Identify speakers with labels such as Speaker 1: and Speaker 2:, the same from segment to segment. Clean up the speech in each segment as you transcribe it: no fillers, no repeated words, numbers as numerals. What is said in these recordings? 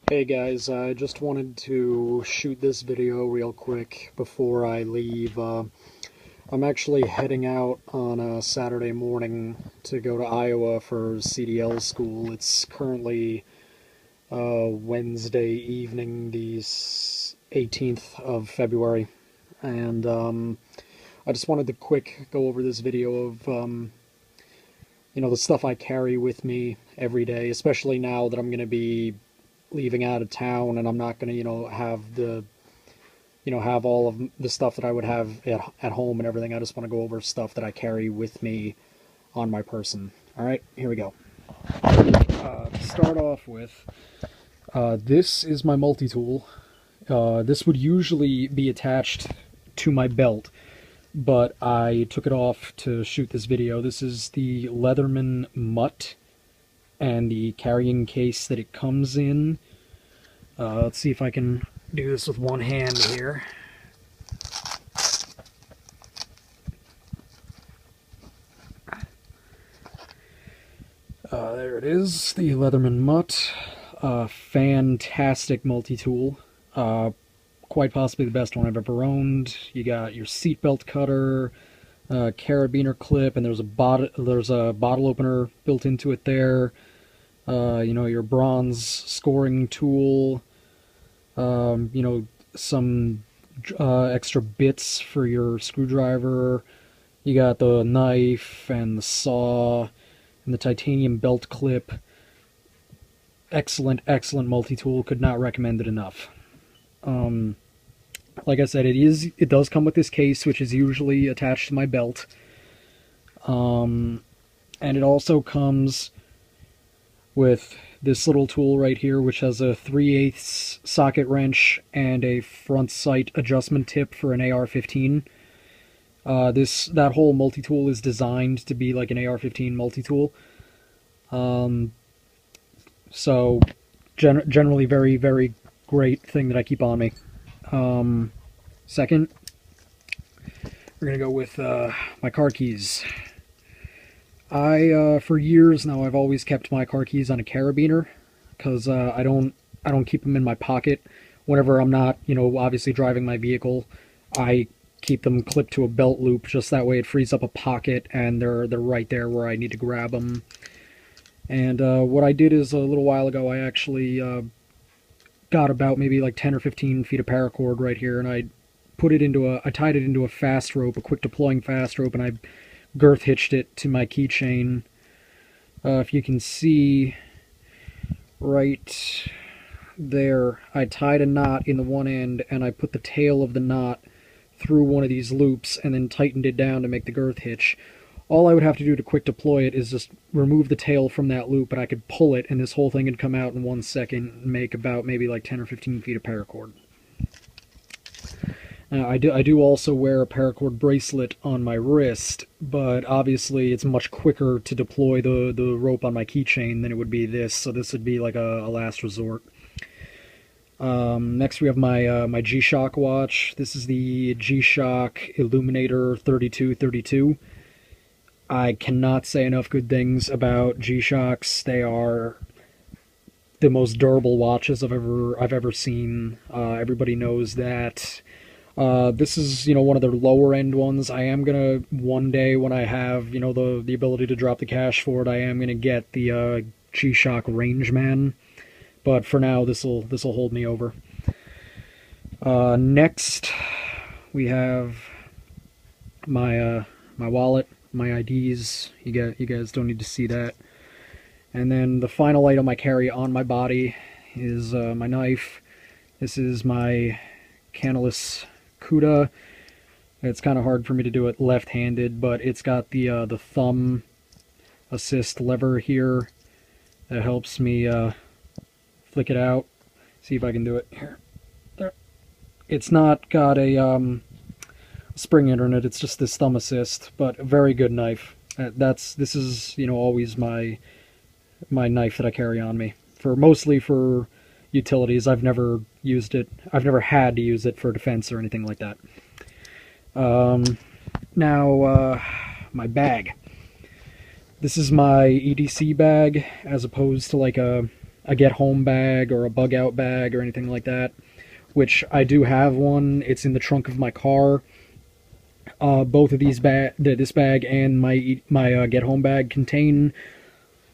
Speaker 1: Hey guys, I just wanted to shoot this video real quick before I leave. I'm actually heading out on a Saturday morning to go to Iowa for CDL school. It's currently Wednesday evening, the 18th of February, and I just wanted to quick go over this video of the stuff I carry with me every day, especially now that I'm going to be leaving out of town and I'm not going to, have all of the stuff that I would have at home and everything. I just want to go over stuff that I carry with me on my person. All right, here we go. To start off with, this is my multi-tool. This would usually be attached to my belt, but I took it off to shoot this video. This is the Leatherman Mutt and the carrying case that it comes in. Let's see if I can do this with one hand here. There it is, the Leatherman Mutt. Fantastic multi-tool. Quite possibly the best one I've ever owned. You got your seatbelt cutter, carabiner clip, and there's a bottle opener built into it there. Your bronze scoring tool. Some extra bits for your screwdriver. You got the knife and the saw and the titanium belt clip. Excellent, excellent multi-tool. Could not recommend it enough. Like I said, it does come with this case, which is usually attached to my belt. And it also comes with this little tool right here, which has a 3/8 socket wrench and a front sight adjustment tip for an AR-15. That whole multi-tool is designed to be like an AR-15 multi-tool. So generally very, very great thing that I keep on me. Second, we're gonna go with my car keys. For years now, I've always kept my car keys on a carabiner, because I don't keep them in my pocket. Whenever I'm not, obviously driving my vehicle, I keep them clipped to a belt loop, just that way it frees up a pocket, and they're right there where I need to grab them. And what I did is, a little while ago, I actually got about maybe like 10 or 15 feet of paracord right here, and I tied it into a fast rope, a quick deploying fast rope, and I girth hitched it to my keychain. If you can see right there, I tied a knot in the one end, and I put the tail of the knot through one of these loops and then tightened it down to make the girth hitch. All I would have to do to quick deploy it is just remove the tail from that loop, and I could pull it, and this whole thing would come out in 1 second and make about maybe like 10 or 15 feet of paracord. I do also wear a paracord bracelet on my wrist, but obviously it's much quicker to deploy the rope on my keychain than it would be this, so this would be like a last resort. Next we have my G-Shock watch. This is the G-Shock Illuminator 3232. I cannot say enough good things about G-Shocks. They are the most durable watches I've ever seen. Everybody knows that. This is, one of their lower end ones. I am gonna, one day when I have, the ability to drop the cash for it, I am gonna get the G-Shock Rangeman. But for now, this'll hold me over. Next, we have my wallet, my IDs. You guys don't need to see that. And then the final item I carry on my body is my knife. This is my Canalys Cuda. It's kind of hard for me to do it left-handed, but it's got the thumb assist lever here that helps me flick it out. See if I can do it here. There. It's not got a spring internet. It's just this thumb assist, but a very good knife. This is always my knife that I carry on me, mostly for utilities. I've never used it. I've never had to use it for defense or anything like that. Now, my bag. This is my EDC bag, as opposed to like a a get home bag or a bug out bag or anything like that, which I do have one. It's in the trunk of my car. Both of these this bag and my get home bag contain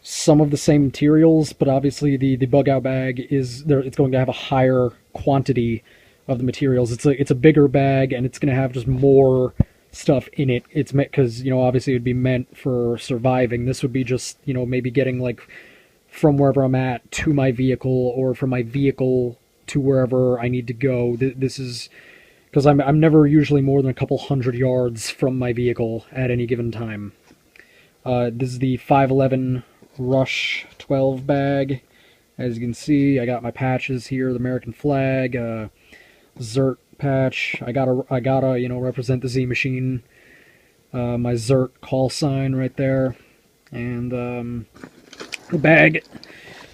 Speaker 1: some of the same materials, but obviously the bug out bag is there. It's going to have a higher quantity of the materials. It's a bigger bag, and it's going to have just more stuff in it. It's meant because, you know, obviously it would be meant for surviving. This would be just, you know, maybe getting like from wherever I'm at to my vehicle, or from my vehicle to wherever I need to go. This is because I'm never usually more than a couple hundred yards from my vehicle at any given time. This is the 511 Rush 12 bag. As you can see, I got my patches here, the American flag, Zert patch. I gotta you know, represent the Z machine. My Zert call sign right there, and the bag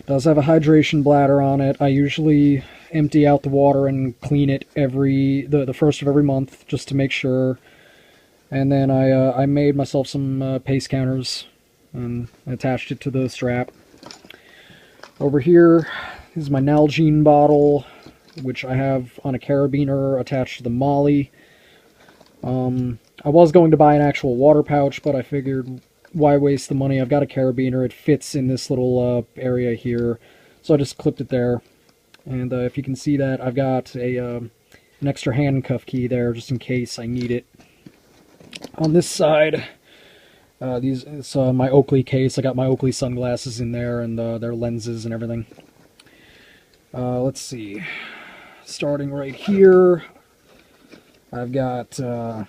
Speaker 1: does have a hydration bladder on it. I usually empty out the water and clean it the first of every month, just to make sure. And then I made myself some pace counters and attached it to the strap. Over here is my Nalgene bottle, which I have on a carabiner attached to the Molly. I was going to buy an actual water pouch, but I figured, why waste the money? I've got a carabiner. It fits in this little area here, so I just clipped it there. And if you can see that, I've got an extra handcuff key there, just in case I need it. On this side, it's my Oakley case. I got my Oakley sunglasses in there, and their lenses and everything. Let's see. Starting right here, I've got a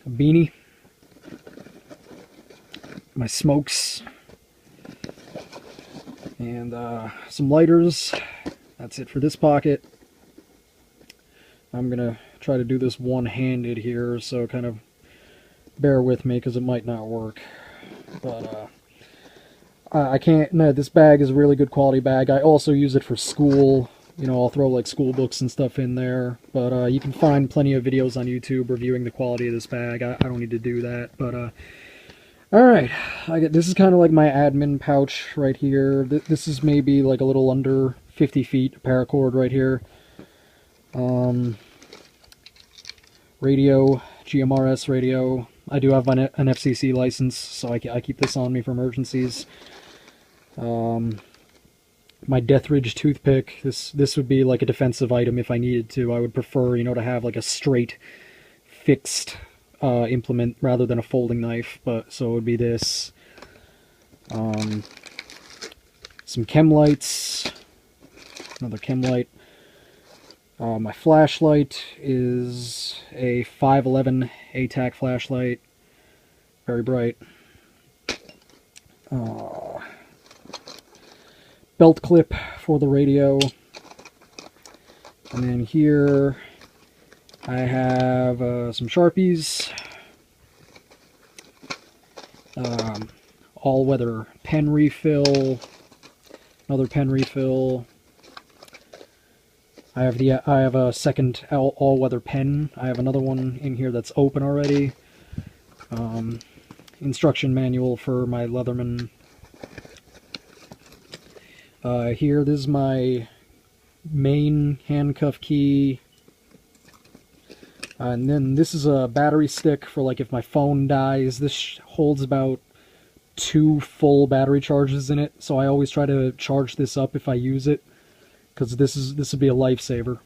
Speaker 1: beanie, my smokes, and some lighters. That's it for this pocket. I'm gonna try to do this one-handed here, so kind of bear with me because it might not work. But I can't. No, this bag is a really good quality bag. I also use it for school. You know, I'll throw like school books and stuff in there. But you can find plenty of videos on YouTube reviewing the quality of this bag. I don't need to do that. But all right, this is kind of like my admin pouch right here. This is maybe like a little under 50 feet paracord right here. Radio, GMRS radio. I do have an FCC license, so I keep this on me for emergencies. My Deathridge toothpick. This would be like a defensive item if I needed to. I would prefer, you know, to have like a straight, fixed implement rather than a folding knife. But so it would be this. Some chem lights. Another chem light. My flashlight is a 511 ATAC flashlight. Very bright. Belt clip for the radio. And then here I have some Sharpies. All-weather pen refill. Another pen refill. I have a second all-weather pen. I have another one in here that's open already. Instruction manual for my Leatherman. Here, this is my main handcuff key. And then this is a battery stick for like if my phone dies. This holds about 2 full battery charges in it, so I always try to charge this up if I use it, because this would be a lifesaver.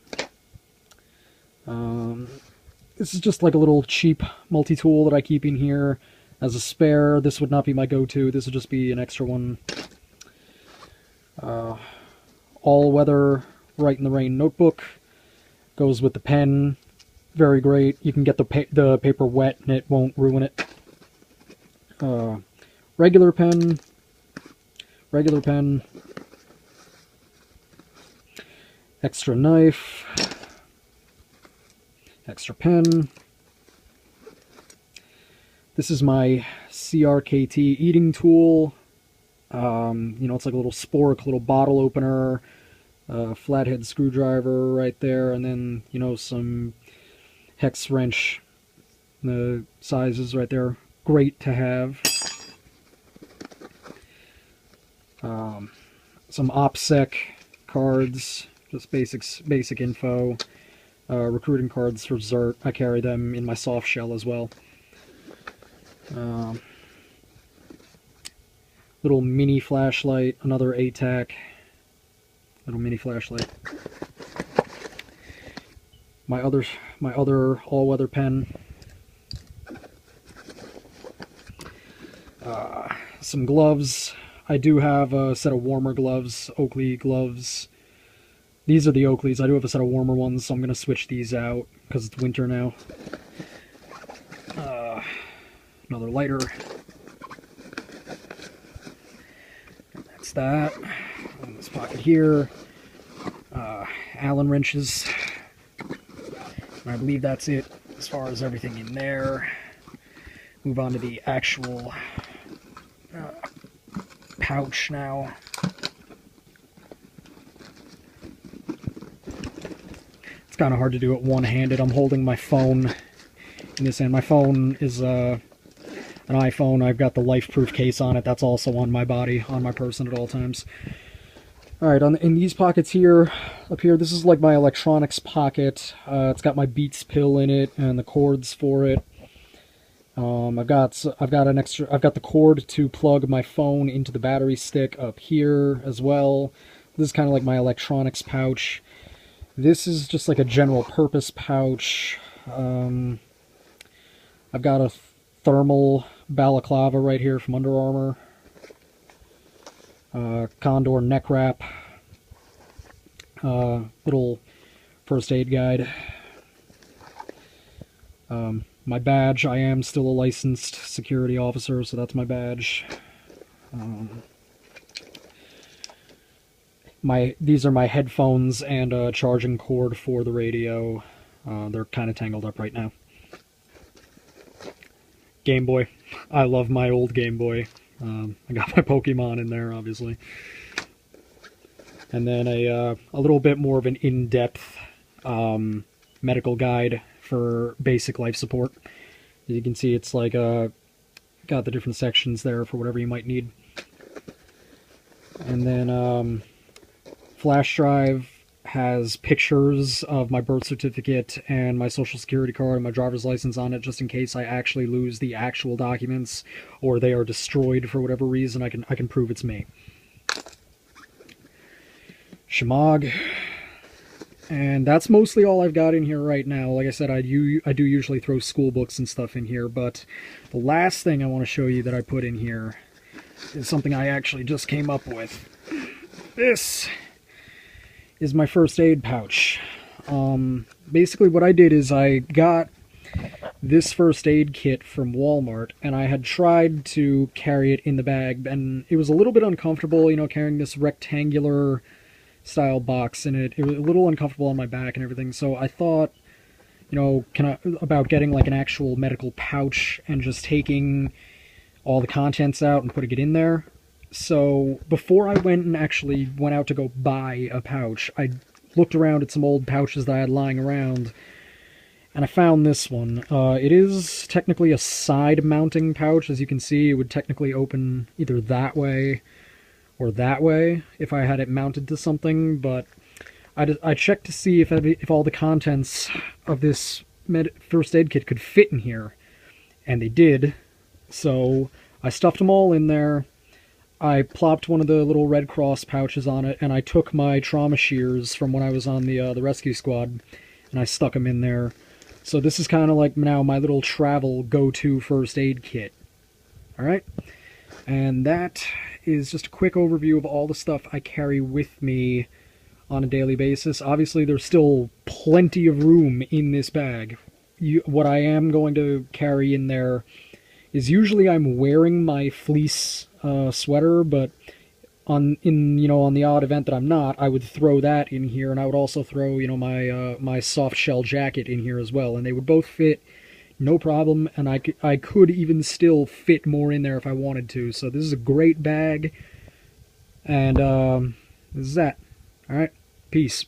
Speaker 1: This is just like a little cheap multi-tool that I keep in here as a spare. This would not be my go-to. This would just be an extra one. All-weather Write in the Rain notebook. Goes with the pen. Very great. You can get the paper wet and it won't ruin it. Regular pen. Regular pen. Extra knife. Extra pen. This is my CRKT eating tool. You know, it's like a little spork, little bottle opener, flathead screwdriver right there, and then, you know, some hex wrench sizes right there. Great to have. some OPSEC cards, just basic info. Recruiting cards for Zert. I carry them in my soft shell as well. Little mini flashlight, another ATAC. Little mini flashlight. My other all-weather pen. Some gloves. I do have a set of warmer gloves, Oakley gloves. These are the Oakleys. I do have a set of warmer ones, so I'm going to switch these out because it's winter now. Another lighter. And that's that. In this pocket here. Allen wrenches. And I believe that's it as far as everything in there. Move on to the actual pouch now. It's kind of hard to do it one-handed. I'm holding my phone in this hand. My phone is an iPhone. I've got the life-proof case on it. That's also on my body, on my person at all times. Alright, in these pockets here, up here, this is like my electronics pocket. It's got my Beats pill in it and the cords for it. I've got the cord to plug my phone into the battery stick up here as well. This is kind of like my electronics pouch. This is just like a general purpose pouch. I've got a thermal balaclava right here from Under Armour. Condor neck wrap. Little first aid guide. My badge, I am still a licensed security officer, so that's my badge. These are my headphones and a charging cord for the radio. They're kind of tangled up right now. Game Boy. I love my old Game Boy. I got my Pokemon in there, obviously. And then a little bit more of an in-depth medical guide for basic life support. As you can see, it's like got the different sections there for whatever you might need. And then flash drive has pictures of my birth certificate and my social security card and my driver's license on it, just in case I actually lose the actual documents or they are destroyed for whatever reason. I can prove it's me. Shemagh. And that's mostly all I've got in here right now. Like I said, I do usually throw school books and stuff in here, but the last thing I want to show you that I put in here is something I actually just came up with. This is my first aid pouch. Basically what I did is I got this first aid kit from Walmart, and I had tried to carry it in the bag, and it was a little bit uncomfortable, you know, carrying this rectangular style box in it. It was a little uncomfortable on my back and everything, so I thought, you know, about getting like an actual medical pouch and just taking all the contents out and putting it in there. So before I went out to go buy a pouch, I looked around at some old pouches that I had lying around, and I found this one. It is technically a side mounting pouch. As you can see, it would technically open either that way or that way if I had it mounted to something, but I checked to see if all the contents of this first aid kit could fit in here, and they did. So I stuffed them all in there. I plopped one of the little Red Cross pouches on it, and I took my trauma shears from when I was on the rescue squad, and I stuck them in there. So this is kind of like now my little travel go-to first aid kit. Alright? And that is just a quick overview of all the stuff I carry with me on a daily basis. Obviously, there's still plenty of room in this bag. What I am going to carry in there is usually I'm wearing my fleece sweater, but on the odd event that I'm not, I would throw that in here, and I would also throw, you know, my soft shell jacket in here as well, and they would both fit no problem, and I could even still fit more in there if I wanted to. So this is a great bag, and this is that. All right, peace.